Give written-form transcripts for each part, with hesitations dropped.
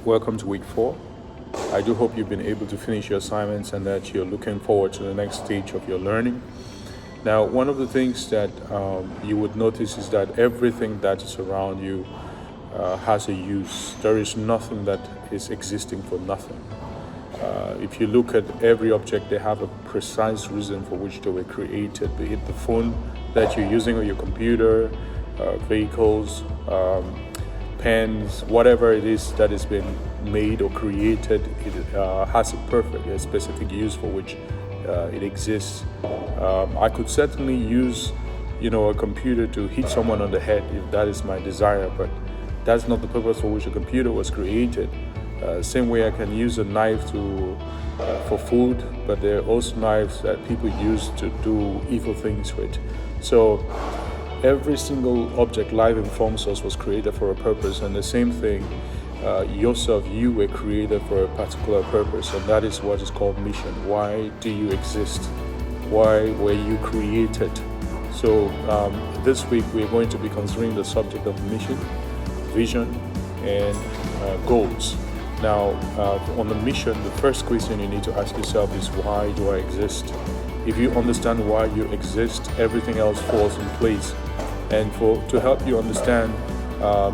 Welcome to week 4. I do hope you've been able to finish your assignments and that you're looking forward to the next stage of your learning. Now, one of the things that you would notice is that everything that is around you has a use. There is nothing that is existing for nothing. If you look at every object, they have a precise reason for which they were created, be it the phone that you're using or your computer, vehicles, pens, whatever it is that has been made or created, it has a specific use for which it exists. I could certainly use, a computer to hit someone on the head if that is my desire, but that's not the purpose for which a computer was created. Same way I can use a knife for food, but there are also knives that people use to do evil things with. So every single object life informs us was created for a purpose, and the same thing, you were created for a particular purpose, and that is what is called mission. Why do you exist? Why were you created? So this week we're going to be considering the subject of mission, vision, and goals. Now, on the mission, the first question you need to ask yourself is, why do I exist? If you understand why you exist, everything else falls in place. And to help you understand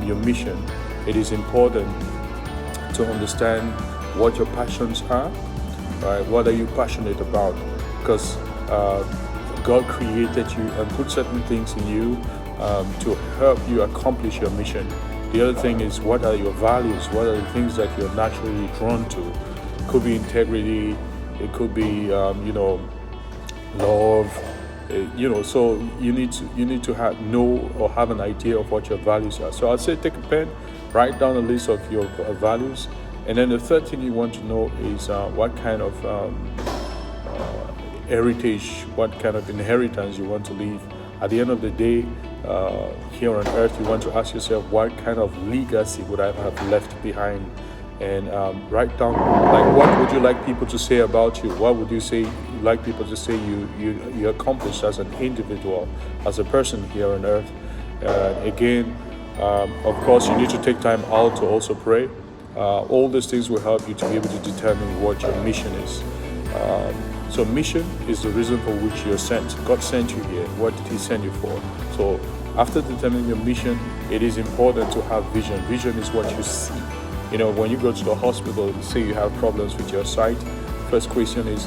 your mission, it is important to understand what your passions are, right? What are you passionate about? Because God created you and put certain things in you to help you accomplish your mission. The other thing is, what are your values? What are the things that you're naturally drawn to? It could be integrity. It could be, love. So you need to have an idea of what your values are. So I'd say take a pen, write down a list of your values, and then the third thing you want to know is what kind of heritage, what kind of inheritance you want to leave. At the end of the day, here on earth, you want to ask yourself, what kind of legacy would I have left behind? And write down, like, what would you like people to say about you? What would you like people to say you accomplished as an individual, as a person here on earth? Of course, you need to take time out to also pray. All these things will help you to be able to determine what your mission is. So mission is the reason for which you're sent. God sent you here. What did He send you for? So after determining your mission, it is important to have vision. Vision is what you see. When you go to the hospital, say you have problems with your sight, first question is,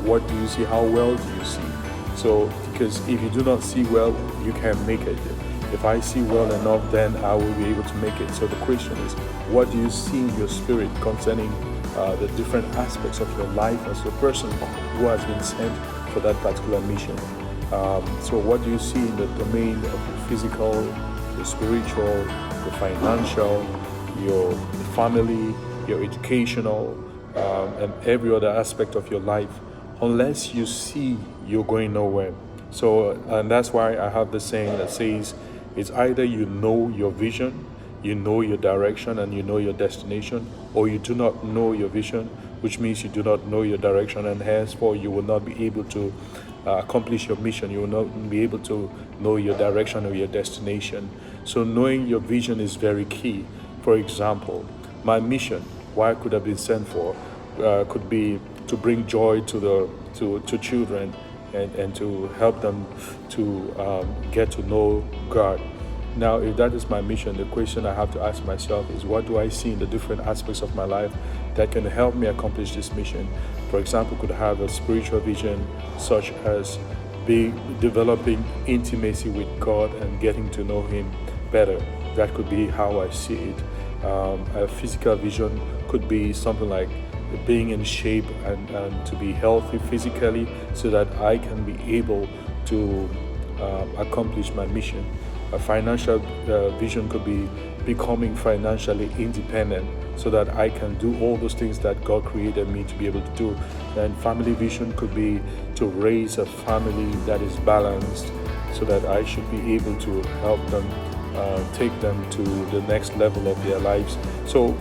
what do you see? How well do you see? So, because if you do not see well, you can't make it. If I see well enough, then I will be able to make it. So the question is, what do you see in your spirit concerning the different aspects of your life as a person who has been sent for that particular mission? So what do you see in the domain of the physical, the spiritual, the financial, your family, your educational, and every other aspect of your life? Unless you see, you're going nowhere. So, and that's why I have the saying that says, it's either you know your vision, you know your direction, and you know your destination, or you do not know your vision, which means you do not know your direction, and henceforth you will not be able to accomplish your mission. You will not be able to know your direction or your destination. So knowing your vision is very key. For example, my mission, why I could have been sent for, could be to bring joy to children and to help them to get to know God. Now, if that is my mission, the question I have to ask myself is, what do I see in the different aspects of my life that can help me accomplish this mission? For example, could have a spiritual vision, such as developing intimacy with God and getting to know Him better. That could be how I see it. A physical vision could be something like being in shape and to be healthy physically, so that I can be able to accomplish my mission. A financial vision could be becoming financially independent, so that I can do all those things that God created me to be able to do. And family vision could be to raise a family that is balanced, so that I should be able to help them, take them to the next level of their lives. So,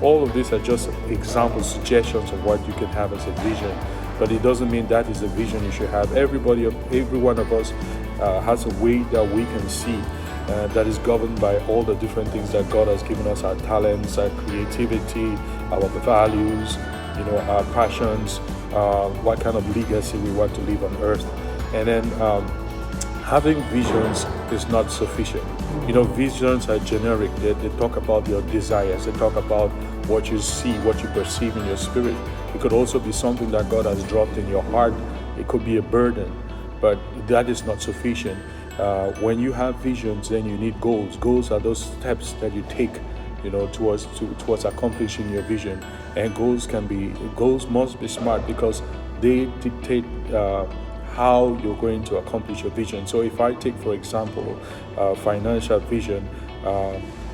all of these are just examples, suggestions of what you can have as a vision. But it doesn't mean that is the vision you should have. Every one of us has a way that we can see that is governed by all the different things that God has given us, our talents, our creativity, our values, our passions, what kind of legacy we want to leave on earth. And then having visions is not sufficient. Visions are generic. They talk about your desires. They talk about what you see, what you perceive in your spirit. It could also be something that God has dropped in your heart. It could be a burden, but that is not sufficient. When you have visions, then you need goals. Goals are those steps that you take, towards accomplishing your vision. And goals must be smart because they dictate how you're going to accomplish your vision. So if I take, for example, financial vision,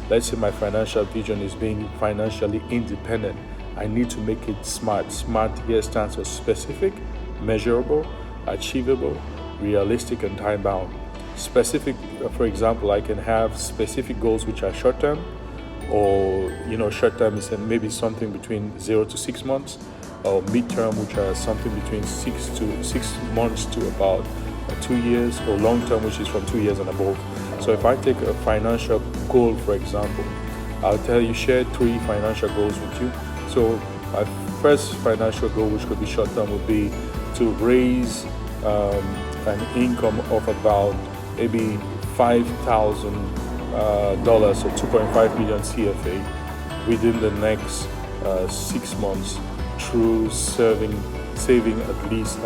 let's say my financial vision is being financially independent. I need to make it smart. Smart here stands for specific, measurable, achievable, realistic, and time-bound. Specific, for example, I can have specific goals which are short-term, or short-term is maybe something between 0 to 6 months, or mid-term, which are something between 6 months to about 2 years, or long-term, which is from 2 years and above. So if I take a financial goal, for example, I'll share 3 financial goals with you. So my first financial goal, which could be short-term, would be to raise an income of about maybe $5,000 or 2.5 million CFA within the next 6 months through saving at least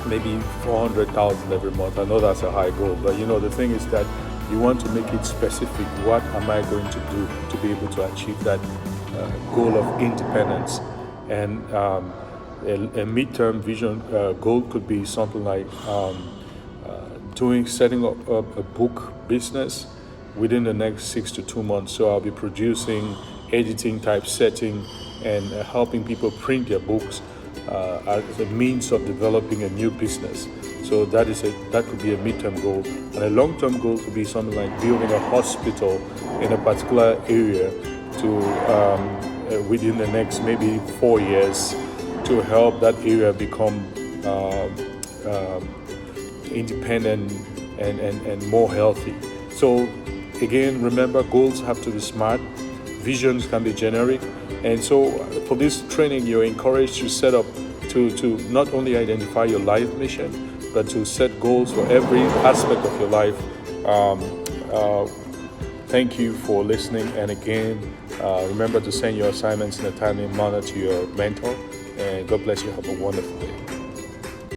maybe $400,000 every month. I know that's a high goal, but the thing is that you want to make it specific. What am I going to do to be able to achieve that goal of independence? And a midterm vision goal could be something like setting up a book business within the next 6 to 2 months. So I'll be producing, editing, typesetting, and helping people print their books as a means of developing a new business. So that could be a midterm goal. And a long-term goal could be something like building a hospital in a particular area to within the next maybe 4 years to help that area become independent and more healthy. So again, remember, goals have to be smart. Visions can be generic. And so for this training, you're encouraged to set up to not only identify your life mission, but to set goals for every aspect of your life. Thank you for listening. And again, remember to send your assignments in a timely manner to your mentor. And God bless you. Have a wonderful day.